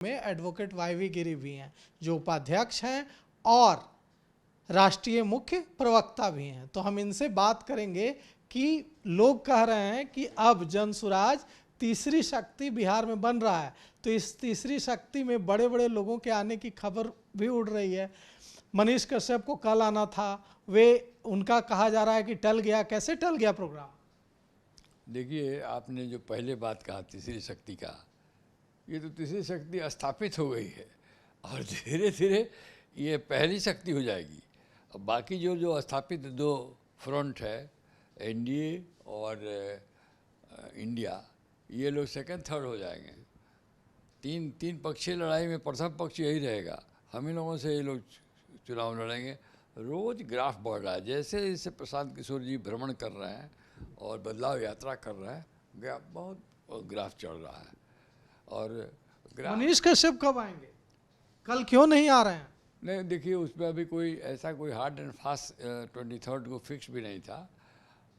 में advocate YV गिरी भी हैं, जो उपाध्यक्ष हैं और राष्ट्रीय मुख्य प्रवक्ता भी हैं। तो हम इनसे बात करेंगे कि लोग कह रहे हैं कि अब जनसुराज तीसरी शक्ति बिहार में बन रहा है, तो इस तीसरी शक्ति में बड़े बड़े लोगों के आने की खबर भी उड़ रही है। मनीष कश्यप को कल आना था, उनका कहा जा रहा है कि टल गया। कैसे टल गया प्रोग्राम? देखिए, आपने जो पहले बात कहा तीसरी शक्ति का, ये तो तीसरी शक्ति स्थापित हो गई है और धीरे धीरे ये पहली शक्ति हो जाएगी। अब बाकी जो स्थापित दो फ्रंट है, एनडीए और इंडिया, ये लोग सेकंड थर्ड हो जाएंगे। तीन पक्षीय लड़ाई में प्रथम पक्ष यही रहेगा। हम ही लोगों से ये लोग चुनाव लड़ेंगे। रोज़ ग्राफ बढ़ रहा है, जैसे जैसे प्रशांत किशोर जी भ्रमण कर रहे हैं और बदलाव यात्रा कर रहे हैं, बहुत ग्राफ चढ़ रहा है। और मनीष कश्यप कब आएंगे? कल क्यों नहीं आ रहे हैं? नहीं, देखिए, उसमें अभी कोई ऐसा कोई हार्ड एंड फास्ट 23 को फिक्स भी नहीं था।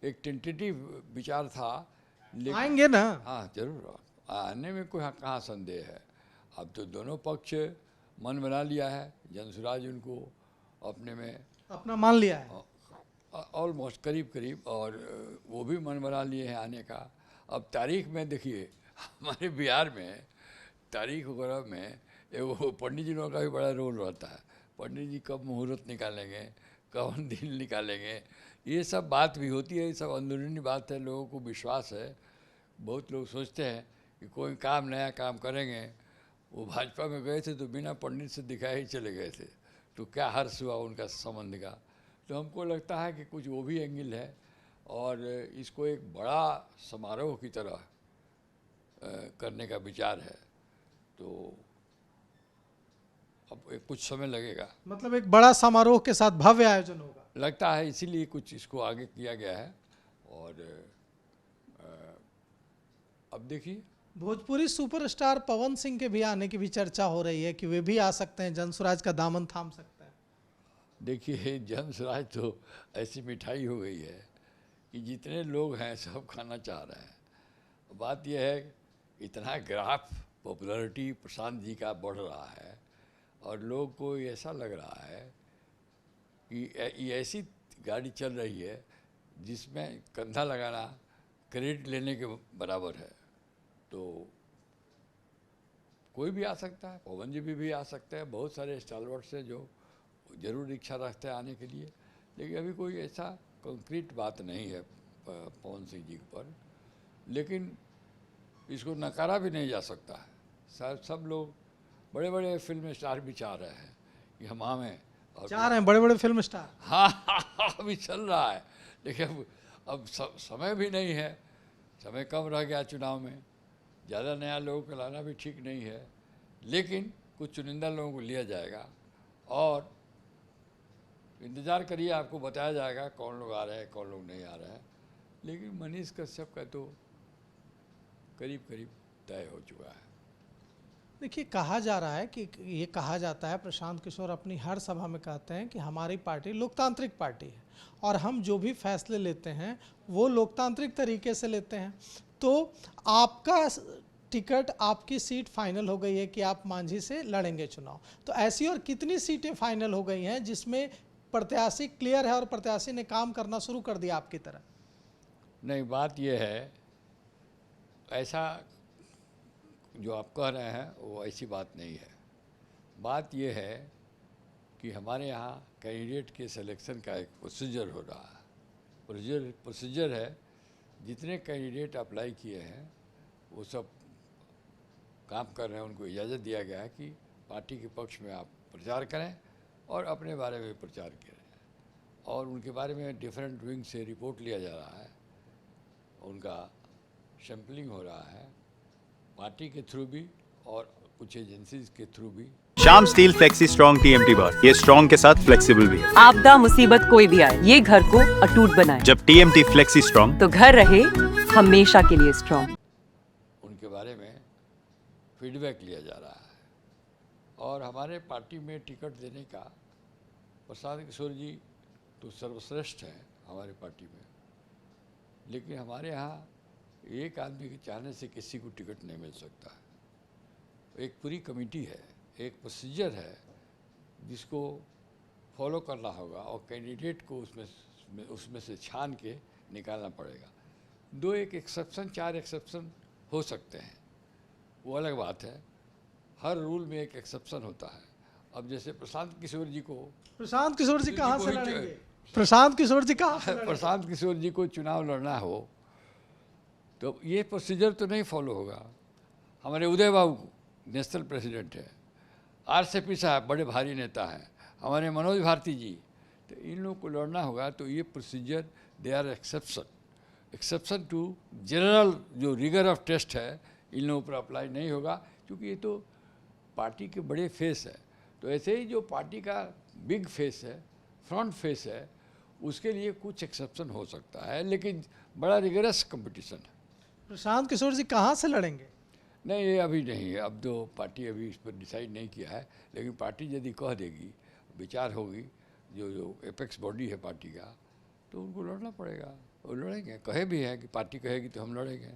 एक टेंटेटिव विचार था, लेकिन आएंगे ना? हाँ, जरूर आने में कोई कहाँ संदेह है। अब तो दोनों पक्ष मन बना लिया है, जनसुराज उनको अपने में अपना मान लिया है ऑलमोस्ट करीब, और वो भी मन बना लिए हैं आने का। अब तारीख में देखिए, हमारे बिहार में तारीख वगैरह में वो पंडित जी लोगों का भी बड़ा रोल रहता है। पंडित जी कब मुहूर्त निकालेंगे, कौन दिन निकालेंगे, ये सब बात भी होती है। ये सब अंदरूनी बात है, लोगों को विश्वास है। बहुत लोग सोचते हैं कि कोई नया काम करेंगे। वो भाजपा में गए थे तो बिना पंडित से दिखाए ही चले गए थे, तो क्या हर्ष हुआ उनका संबंध का। तो हमको लगता है कि कुछ वो भी एंगल है और इसको एक बड़ा समारोह की तरह करने का विचार है। तो अब कुछ समय लगेगा, मतलब एक बड़ा समारोह के साथ भव्य आयोजन होगा लगता है, इसीलिए कुछ इसको आगे किया गया है। और अब देखिए, भोजपुरी सुपरस्टार पवन सिंह के भी आने की भी चर्चा हो रही है कि वे भी आ सकते हैं, जनसुराज का दामन थाम सकते हैं। देखिए, जनसुराज तो ऐसी मिठाई हो गई है कि जितने लोग हैं सब खाना चाह रहे हैं। बात यह है, इतना ग्राफ पॉपुलैरिटी प्रशांत जी का बढ़ रहा है और लोग को ऐसा लग रहा है कि ये ऐसी गाड़ी चल रही है जिसमें कंधा लगाना क्रेडिट लेने के बराबर है। तो कोई भी आ सकता है, पवन जी भी आ सकते हैं, बहुत सारे स्टालवर्ड्स हैं जो ज़रूर इच्छा रखते हैं आने के लिए। लेकिन अभी कोई ऐसा कंक्रीट बात नहीं है पवन सिंह जी पर, लेकिन इसको नकारा भी नहीं जा सकता है। शायद सब लोग, बड़े बड़े फिल्म स्टार भी चाह रहे हैं कि हम आवें। चाह रहे हैं बड़े बड़े फिल्म स्टार? हाँ, अभी चल रहा है, लेकिन अब समय भी नहीं है, समय कम रह गया चुनाव में। ज़्यादा नया लोगों को लाना भी ठीक नहीं है, लेकिन कुछ चुनिंदा लोगों को लिया जाएगा और इंतज़ार करिए, आपको बताया जाएगा कौन लोग आ रहे हैं, कौन लोग नहीं आ रहे हैं। लेकिन मनीष कश्यप का तो करीब तय हो चुका है। देखिए, कहा जा रहा है कि ये कहा जाता है, प्रशांत किशोर अपनी हर सभा में कहते हैं कि हमारी पार्टी लोकतांत्रिक पार्टी है और हम जो भी फैसले लेते हैं वो लोकतांत्रिक तरीके से लेते हैं। तो आपका टिकट, आपकी सीट फाइनल हो गई है कि आप मांझी से लड़ेंगे चुनाव। तो ऐसी और कितनी सीटें फाइनल हो गई हैं जिसमें प्रत्याशी क्लियर है और प्रत्याशी ने काम करना शुरू कर दिया आपकी तरह? नहीं, बात यह है, ऐसा जो आप कह रहे हैं वो ऐसी बात नहीं है। बात यह है कि हमारे यहाँ कैंडिडेट के सिलेक्शन का एक प्रोसीजर हो रहा है। प्रोसीजर है, जितने कैंडिडेट अप्लाई किए हैं वो सब काम कर रहे हैं। उनको इजाज़त दिया गया है कि पार्टी के पक्ष में आप प्रचार करें और अपने बारे में प्रचार करें, और उनके बारे में डिफरेंट विंग से रिपोर्ट लिया जा रहा है, उनका सैम्पलिंग हो रहा है पार्टी के थ्रू भी और कुछ एजेंसीज के थ्रू भी। Shyam steel flexi strong TMT बार, ये स्ट्रॉन्ग के साथ फ्लेक्सिबल भी है। आपदा मुसीबत कोई भी आए, ये घर को अटूट बनाए। जब टीएमटी फ्लेक्सी स्ट्रॉन्ग, तो घर रहे हमेशा के लिए स्ट्रॉन्ग। उनके बारे में फीडबैक लिया जा रहा है और हमारे पार्टी में टिकट देने का प्रशांत किशोर जी तो सर्वश्रेष्ठ हैं हमारे पार्टी में, लेकिन हमारे यहाँ एक आदमी के चाहने से किसी को टिकट नहीं मिल सकता है। एक पूरी कमेटी है, एक प्रोसीजर है जिसको फॉलो करना होगा और कैंडिडेट को उसमें से छान के निकालना पड़ेगा। 2 एक एक्सेप्शन 4 एक्सेप्शन हो सकते हैं, वो अलग बात है। हर रूल में एक एक्सेप्शन होता है। अब जैसे प्रशांत किशोर जी को प्रशांत किशोर जी कहाँ से ही लड़ेंगे? प्रशांत किशोर जी कहाँ से लड़ेंगे? प्रशांत किशोर जी को चुनाव लड़ना हो तो ये प्रोसीजर तो नहीं फॉलो होगा। हमारे उदय बाबू नेशनल प्रेसिडेंट है, आरसीपी साहब बड़े भारी नेता हैं, हमारे मनोज भारती जी, तो इन लोगों को लड़ना होगा तो ये procedure they are exception to general जो रिगर ऑफ टेस्ट है इन लोगों पर अप्लाई नहीं होगा, क्योंकि ये तो पार्टी के बड़े फेस है। तो ऐसे ही जो पार्टी का बिग फेस है, फ्रंट फेस है, उसके लिए कुछ एक्सेप्शन हो सकता है, लेकिन बड़ा रिगरस कंपटीशन है। प्रशांत किशोर जी कहाँ से लड़ेंगे? नहीं, ये अभी नहीं है। अब तो पार्टी अभी इस पर डिसाइड नहीं किया है, लेकिन पार्टी यदि कह देगी, विचार होगी, जो एपेक्स बॉडी है पार्टी का, तो उनको लड़ना पड़ेगा। वो लड़ेंगे, कहे भी है कि पार्टी कहेगी तो हम लड़ेंगे।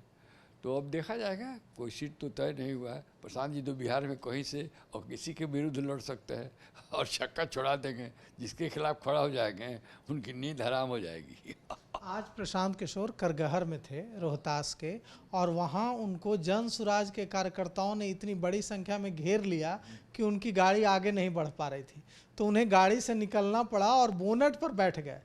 तो अब देखा जाएगा, कोई सीट तो तय नहीं हुआ है। प्रशांत जी तो बिहार में कहीं से और किसी के विरुद्ध लड़ सकते हैं और छक्का छोड़ा देंगे, जिसके खिलाफ खड़ा हो जाएंगे उनकी नींद हराम हो जाएगी। आज प्रशांत किशोर करगहर में थे, रोहतास के, और वहाँ उनको जन सुराज के कार्यकर्ताओं ने इतनी बड़ी संख्या में घेर लिया कि उनकी गाड़ी आगे नहीं बढ़ पा रही थी, तो उन्हें गाड़ी से निकलना पड़ा और बोनट पर बैठ गए।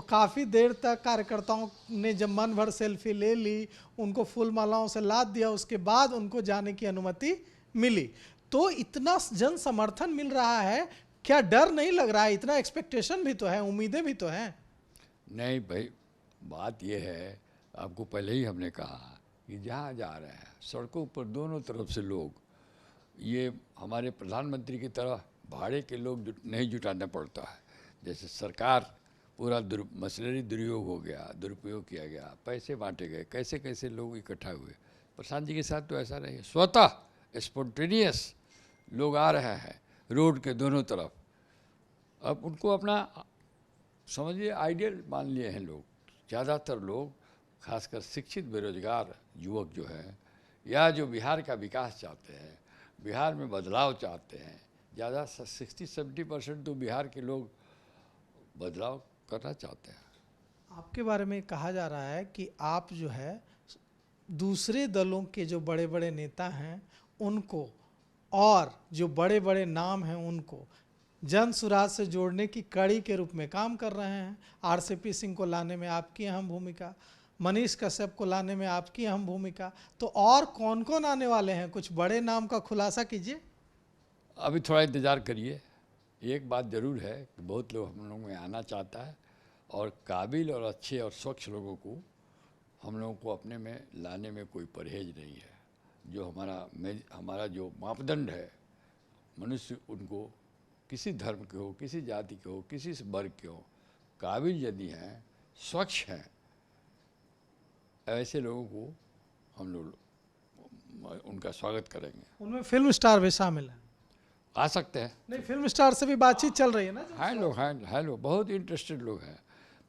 काफ़ी देर तक कार्यकर्ताओं ने जब मन भर सेल्फी ले ली, उनको फूल मालाओं से लाद दिया, उसके बाद उनको जाने की अनुमति मिली। तो इतना जन समर्थन मिल रहा है, क्या डर नहीं लग रहा है? इतना एक्सपेक्टेशन भी तो है, उम्मीदें भी तो हैं। नहीं भाई, बात यह है, आपको पहले ही हमने कहा कि जहाँ जा रहे हैं सड़कों पर दोनों तरफ से लोग, ये हमारे प्रधानमंत्री की तरह भाड़े के लोग नहीं जुटाना पड़ता है। जैसे सरकार पूरा मशीनरी दुरुपयोग हो गया, दुरुपयोग किया गया, पैसे बांटे गए, कैसे कैसे लोग इकट्ठा हुए। प्रशांत जी के साथ तो ऐसा नहीं है, स्वतः स्पॉन्टेनियस लोग आ रहे हैं रोड के दोनों तरफ। अब उनको अपना समझिए आइडियल मान लिए हैं लोग। ज़्यादातर लोग, खासकर शिक्षित बेरोजगार युवक जो हैं, या जो बिहार का विकास चाहते हैं, बिहार में बदलाव चाहते हैं, ज़्यादा 60-70% तो बिहार के लोग बदलाव करना चाहते हैं। आपके बारे में कहा जा रहा है कि आप जो है दूसरे दलों के जो बड़े बड़े नेता हैं उनको और जो बड़े बड़े नाम हैं उनको जन सुराज से जोड़ने की कड़ी के रूप में काम कर रहे हैं। आरसीपी सिंह को लाने में आपकी अहम भूमिका, मनीष कश्यप को लाने में आपकी अहम भूमिका, तो और कौन कौन आने वाले हैं? कुछ बड़े नाम का खुलासा कीजिए। अभी थोड़ा इंतज़ार करिए। एक बात ज़रूर है कि बहुत लोग हम लोग में आना चाहता है, और काबिल और अच्छे और स्वच्छ लोगों को हम लोगों को अपने में लाने में कोई परहेज नहीं है। जो हमारा जो मापदंड है, मनुष्य उनको किसी धर्म के हो, किसी जाति के हो, किसी वर्ग के हो, काबिल यदि हैं, स्वच्छ हैं, ऐसे लोगों को हम लोग उनका स्वागत करेंगे। उनमें फिल्म स्टार भी शामिल हैं। आ सकते हैं। नहीं, फिल्म स्टार से भी बातचीत चल रही है ना? हैं लोग बहुत इंटरेस्टेड लोग हैं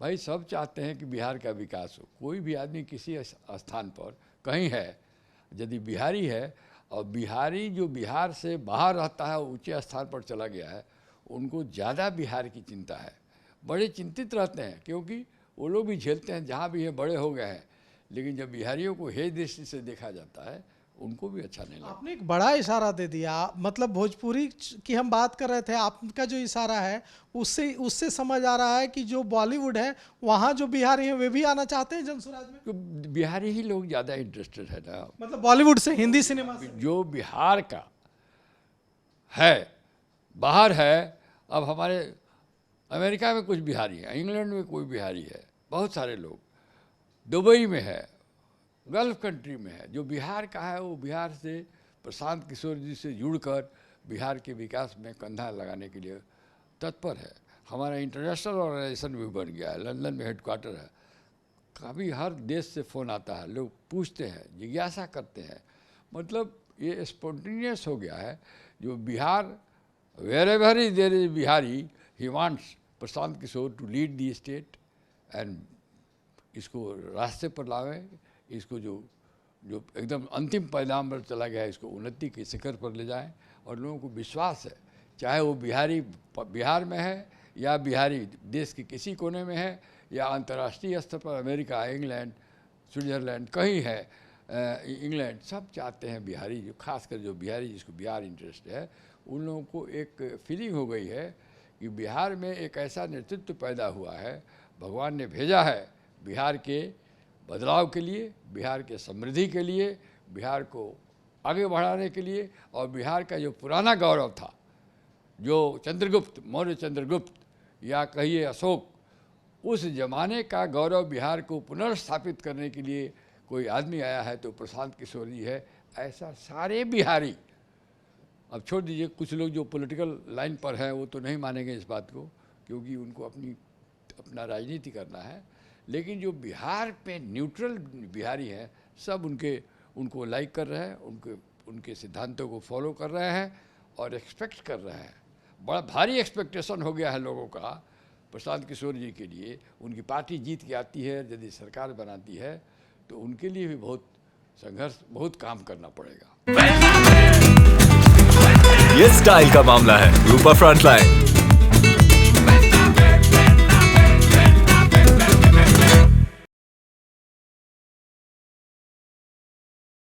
भाई। सब चाहते हैं कि बिहार का विकास हो। कोई भी आदमी किसी स्थान पर कहीं है, यदि बिहारी है और बिहारी जो बिहार से बाहर रहता है, ऊंचे स्थान पर चला गया है, उनको ज़्यादा बिहार की चिंता है, बड़े चिंतित रहते हैं, क्योंकि वो लोग भी झेलते हैं जहाँ भी है, बड़े हो गए हैं। लेकिन जब बिहारियों को हेय दृष्टि से देखा जाता है, उनको भी अच्छा नहीं लगता। आपने एक बड़ा इशारा दे दिया, मतलब भोजपुरी की हम बात कर रहे थे, आपका जो इशारा है उससे समझ आ रहा है कि जो बॉलीवुड है वहाँ जो बिहारी हैं वे भी आना चाहते हैं जनसुराज में। तो बिहारी ही लोग ज़्यादा इंटरेस्टेड है ना, मतलब बॉलीवुड से, हिंदी सिनेमा से। जो बिहार का है बाहर है। अब हमारे अमेरिका में कुछ बिहारी हैं, इंग्लैंड में कोई बिहारी है, बहुत सारे लोग दुबई में है, गल्फ कंट्री में है। जो बिहार का है वो बिहार से प्रशांत किशोर जी से जुड़कर बिहार के विकास में कंधा लगाने के लिए तत्पर है। हमारा इंटरनेशनल ऑर्गेनाइजेशन भी बन गया है, लंदन में हेडक्वार्टर है। कभी हर देश से फ़ोन आता है, लोग पूछते हैं, जिज्ञासा करते हैं। मतलब ये स्पॉन्टेनियस हो गया है। जो Bihar, wherever is there is Bihari, he wants Prashant Kishor to lead the state and इसको रास्ते पर लावें, इसको जो जो एकदम अंतिम परिणाम पर चला गया है, इसको उन्नति के शिखर पर ले जाएं। और लोगों को विश्वास है, चाहे वो बिहार में है या बिहारी देश के किसी कोने में है या अंतर्राष्ट्रीय स्तर पर अमेरिका, इंग्लैंड, स्विट्ज़रलैंड कहीं है, इंग्लैंड, सब चाहते हैं बिहारी, जो खासकर जो बिहारी जिसको बिहार इंटरेस्ट है, उन लोगों को एक फीलिंग हो गई है कि बिहार में एक ऐसा नेतृत्व पैदा हुआ है, भगवान ने भेजा है बिहार के बदलाव के लिए, बिहार के समृद्धि के लिए, बिहार को आगे बढ़ाने के लिए। और बिहार का जो पुराना गौरव था, जो चंद्रगुप्त, मौर्य चंद्रगुप्त या कहिए अशोक, उस जमाने का गौरव बिहार को पुनर्स्थापित करने के लिए कोई आदमी आया है तो प्रशांत किशोर जी है। ऐसा सारे बिहारी, अब छोड़ दीजिए कुछ लोग जो पॉलिटिकल लाइन पर हैं वो तो नहीं मानेंगे इस बात को, क्योंकि उनको अपना राजनीति करना है, लेकिन जो बिहार पे न्यूट्रल बिहारी हैं सब उनको लाइक कर रहे हैं, उनके सिद्धांतों को फॉलो कर रहे हैं और एक्सपेक्ट कर रहे हैं। बड़ा भारी एक्सपेक्टेशन हो गया है लोगों का प्रशांत किशोर जी के लिए। उनकी पार्टी जीत के आती है, यदि सरकार बनाती है तो उनके लिए भी बहुत संघर्ष, बहुत काम करना पड़ेगा। ये स्टाइल का मामला है, रूपा फ्रंटलाइन।